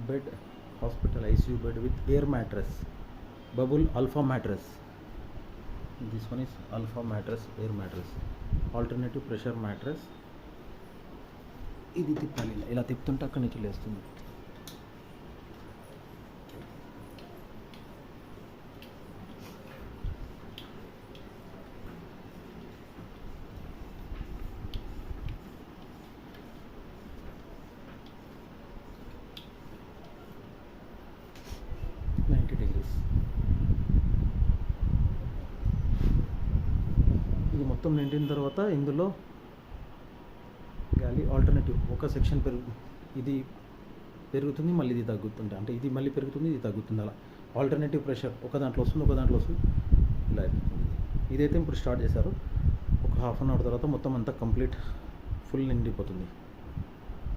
bed, hospital ICU bed with air mattress, bubble alpha mattress. This one is alpha mattress, air mattress, alternative pressure mattress. ఇది తిప్పాలి, ఇలా తిప్పుతుంటే అక్కడి నుంచి లేస్తుంది. ఇది మొత్తం నిండిన తర్వాత ఇందులో గాలి ఆల్టర్నేటివ్ ఒక సెక్షన్ ఇది పెరుగుతుంది, మళ్ళీ ఇది తగ్గుతుంది, అంటే ఇది మళ్ళీ పెరుగుతుంది, ఇది తగ్గుతుంది, అలా ఆల్టర్నేటివ్ ప్రెషర్ ఒక దాంట్లో వస్తుంది, ఒక దాంట్లో వస్తుంది, ఇలా అయిపోతుంది. ఇదైతే ఇప్పుడు స్టార్ట్ చేశారు. ఒక హాఫ్ అన్ అవర్ తర్వాత మొత్తం అంతా కంప్లీట్ ఫుల్ నిండిపోతుంది.